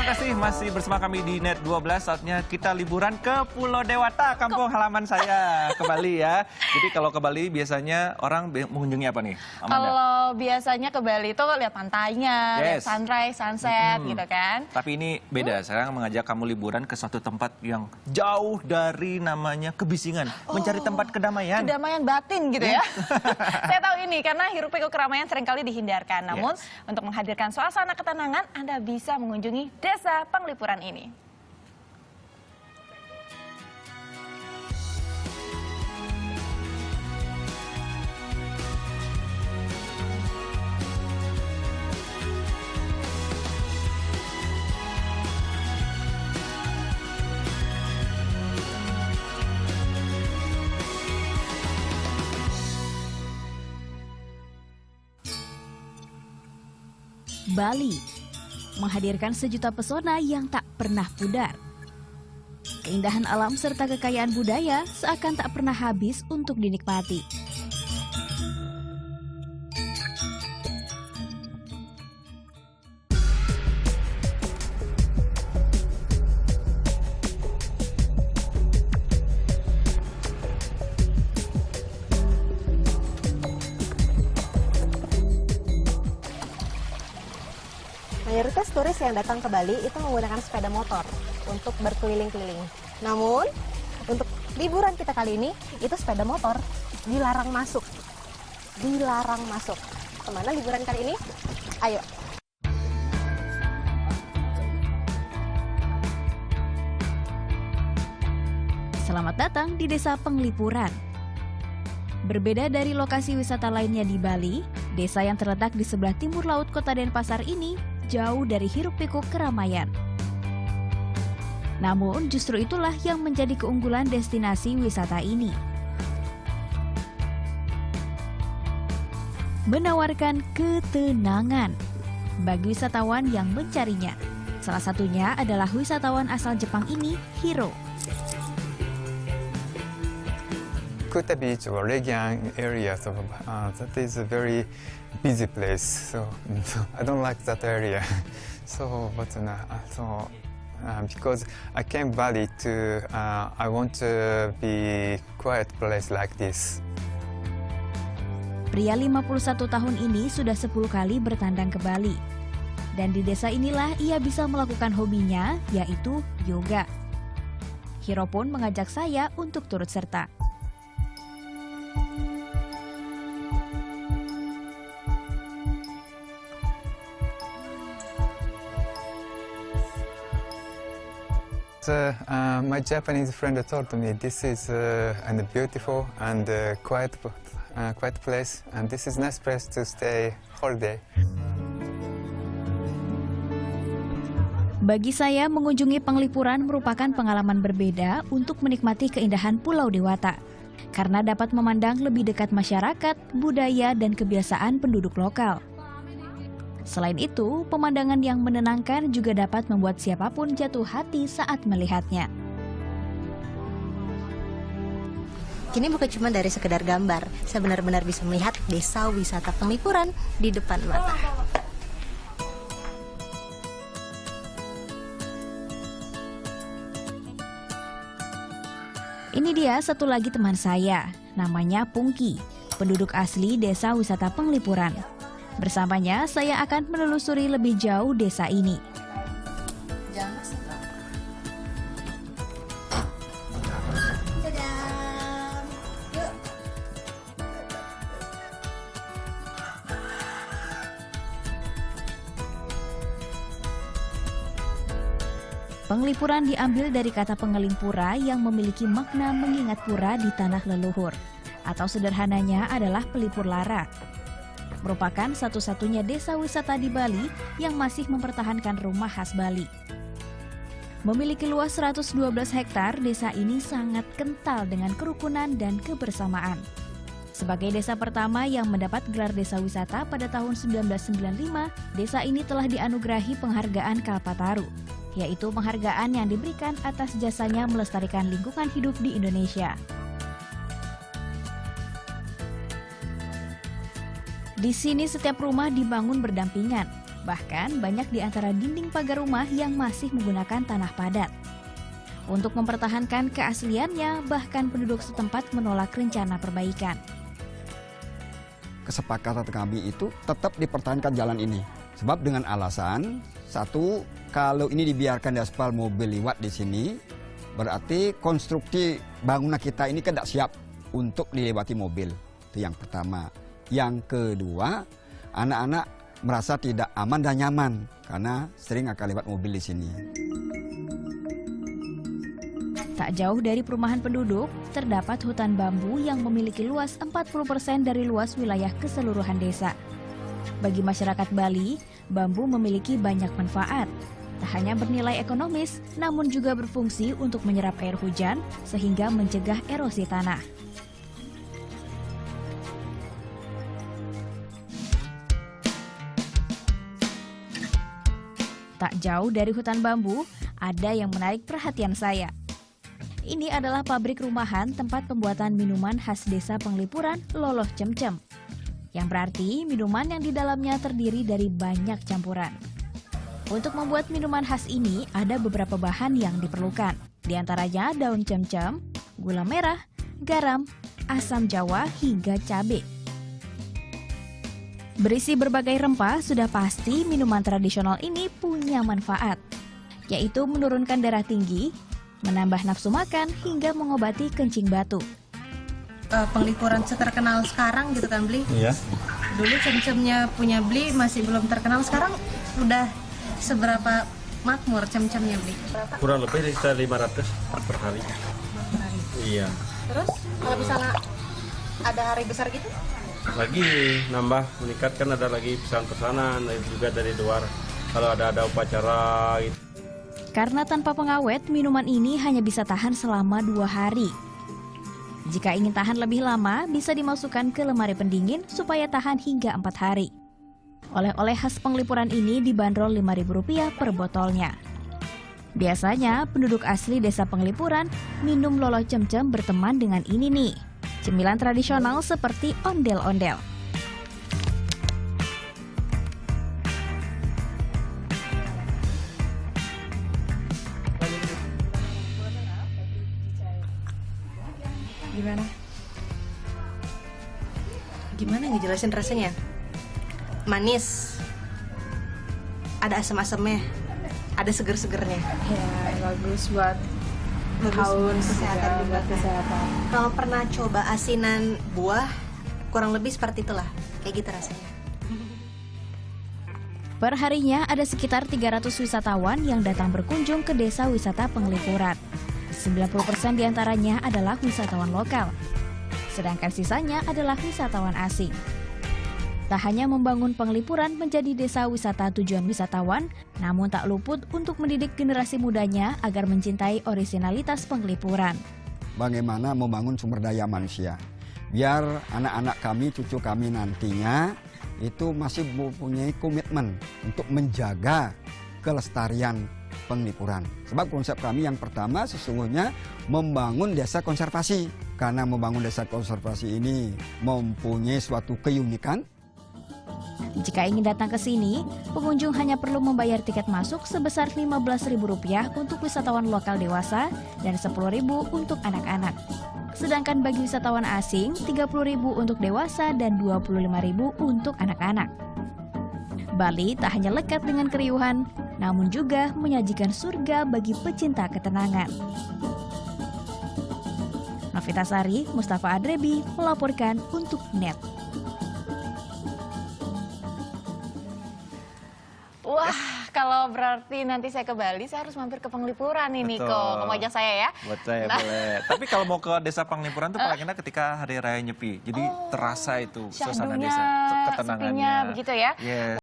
kasih masih bersama kami di Net 12. Saatnya kita liburan ke Pulau Dewata, kampung halaman saya ke Bali ya. Jadi kalau ke Bali biasanya orang mengunjungi apa nih, Amanda? Kalau biasanya ke Bali itu lihat pantainya, lihat sunrise, sunset gitu kan. Tapi ini beda, saya mengajak kamu liburan ke suatu tempat yang jauh dari namanya kebisingan. Mencari tempat kedamaian. Kedamaian batin gitu ya. Saya tahu ini karena hiruk pikuk keramaian seringkali dihindarkan. Namun untuk menghadirkan suasana ketenangan, Anda bisa mengunjungi Desa Penglipuran ini. Bali menghadirkan sejuta pesona yang tak pernah pudar. Keindahan alam serta kekayaan budaya seakan tak pernah habis untuk dinikmati. Mayoritas turis yang datang ke Bali itu menggunakan sepeda motor untuk berkeliling-keliling. Namun, untuk liburan kita kali ini, itu sepeda motor dilarang masuk. Dilarang masuk. Kemana liburan kali ini? Ayo. Selamat datang di Desa Penglipuran. Berbeda dari lokasi wisata lainnya di Bali, desa yang terletak di sebelah timur laut kota Denpasar ini jauh dari hiruk-pikuk keramaian. Namun justru itulah yang menjadi keunggulan destinasi wisata ini. Menawarkan ketenangan bagi wisatawan yang mencarinya. Salah satunya adalah wisatawan asal Jepang ini, Hiro. Kuta Beach or Legian area, so that is a very busy place. So I don't like that area. Because I came Bali to, I want to be quiet place like this. Pria 51 tahun ini sudah 10 kali bertandang ke Bali. Dan di desa inilah ia bisa melakukan hobinya, yaitu yoga. Hiro pun mengajak saya untuk turut serta. My Japanese friend told me this is a beautiful and quiet place, and this is nice place to stay holiday. Bagi saya, mengunjungi Penglipuran merupakan pengalaman berbeda untuk menikmati keindahan Pulau Dewata, karena dapat memandang lebih dekat masyarakat, budaya, dan kebiasaan penduduk lokal. Selain itu, pemandangan yang menenangkan juga dapat membuat siapapun jatuh hati saat melihatnya. Ini bukan cuma dari sekedar gambar, saya benar-benar bisa melihat desa wisata Penglipuran di depan mata. Ini dia satu lagi teman saya, namanya Pungki, penduduk asli desa wisata Penglipuran. Bersamanya, saya akan menelusuri lebih jauh desa ini. Penglipuran diambil dari kata pengeling pura yang memiliki makna mengingat pura di tanah leluhur, atau sederhananya adalah Pelipur Lara. Merupakan satu-satunya desa wisata di Bali yang masih mempertahankan rumah khas Bali. Memiliki luas 112 hektar, desa ini sangat kental dengan kerukunan dan kebersamaan. Sebagai desa pertama yang mendapat gelar desa wisata pada tahun 1995, desa ini telah dianugerahi penghargaan Kalpataru, yaitu penghargaan yang diberikan atas jasanya melestarikan lingkungan hidup di Indonesia. Di sini setiap rumah dibangun berdampingan, Bahkan banyak di antara dinding pagar rumah yang masih menggunakan tanah padat. Untuk mempertahankan keasliannya, bahkan penduduk setempat menolak rencana perbaikan. Kesepakatan kami itu tetap dipertahankan jalan ini. Sebab dengan alasan, satu, kalau ini dibiarkan aspal mobil lewat di sini, berarti konstruksi bangunan kita ini kan tidak siap untuk dilewati mobil. Itu yang pertama. Yang kedua, anak-anak merasa tidak aman dan nyaman karena sering akan lewat mobil di sini. Tak jauh dari perumahan penduduk, terdapat hutan bambu yang memiliki luas 40% dari luas wilayah keseluruhan desa. Bagi masyarakat Bali, bambu memiliki banyak manfaat. Tak hanya bernilai ekonomis, namun juga berfungsi untuk menyerap air hujan sehingga mencegah erosi tanah. Tak jauh dari hutan bambu, ada yang menarik perhatian saya. Ini adalah pabrik rumahan tempat pembuatan minuman khas desa Penglipuran, Loloh Cemcem. Yang berarti minuman yang di dalamnya terdiri dari banyak campuran. Untuk membuat minuman khas ini ada beberapa bahan yang diperlukan. Di antaranya daun cemcem, gula merah, garam, asam jawa hingga cabai. Berisi berbagai rempah, sudah pasti minuman tradisional ini punya manfaat, yaitu menurunkan darah tinggi, menambah nafsu makan, hingga mengobati kencing batu. Penglipuran seterkenal sekarang gitu kan, Bli? Iya. Dulu cemcemnya punya Bli masih belum terkenal, sekarang udah seberapa makmur cemcemnya, Bli? Kurang lebih dari 500 per hari. Iya. Terus kalau misalnya ada hari besar gitu? Lagi nambah meningkat, kan ada lagi pesanan-pesanan juga dari luar. Kalau ada upacara gitu. Karena tanpa pengawet, minuman ini hanya bisa tahan selama 2 hari. Jika ingin tahan lebih lama, bisa dimasukkan ke lemari pendingin supaya tahan hingga 4 hari. Oleh-oleh khas Penglipuran ini dibanderol Rp5.000 per botolnya. Biasanya, penduduk asli desa Penglipuran minum Loloh Cemcem berteman dengan ini nih, cemilan tradisional seperti ondel-ondel. Gimana ngejelasin rasanya? Manis, ada asam-asamnya, ada seger-segernya. Ya, bagus buat haus kesehatan juga, juga buat kan. kesehatan. Kalau pernah coba asinan buah, kurang lebih seperti itulah, kayak gitu rasanya. Perharinya ada sekitar 300 wisatawan yang datang berkunjung ke desa wisata Penglipuran. 90% diantaranya adalah wisatawan lokal, sedangkan sisanya adalah wisatawan asing. Tak hanya membangun Penglipuran menjadi desa wisata tujuan wisatawan, namun tak luput untuk mendidik generasi mudanya agar mencintai orisinalitas Penglipuran. Bagaimana membangun sumber daya manusia, biar anak-anak kami, cucu kami nantinya itu masih mempunyai komitmen untuk menjaga kelestarian Penglipuran. Sebab konsep kami yang pertama sesungguhnya membangun desa konservasi. Karena membangun desa konservasi ini mempunyai suatu keunikan. Jika ingin datang ke sini, pengunjung hanya perlu membayar tiket masuk sebesar Rp15.000 untuk wisatawan lokal dewasa dan Rp10.000 untuk anak-anak. Sedangkan bagi wisatawan asing, Rp30.000 untuk dewasa dan Rp25.000 untuk anak-anak. Bali tak hanya lekat dengan keriuhan, namun juga menyajikan surga bagi pecinta ketenangan. Novita Sari, Mustafa Adrebi melaporkan untuk NET. Wah, kalau berarti nanti saya ke Bali, saya harus mampir ke Penglipuran ini Betul. kok. Kamu ajak saya ya. Buat saya boleh. Tapi kalau mau ke desa Penglipuran tuh paling enak ketika hari raya Nyepi. Jadi terasa itu suasana Syahdunya, desa, ketenangannya. sepinya begitu ya. Yes.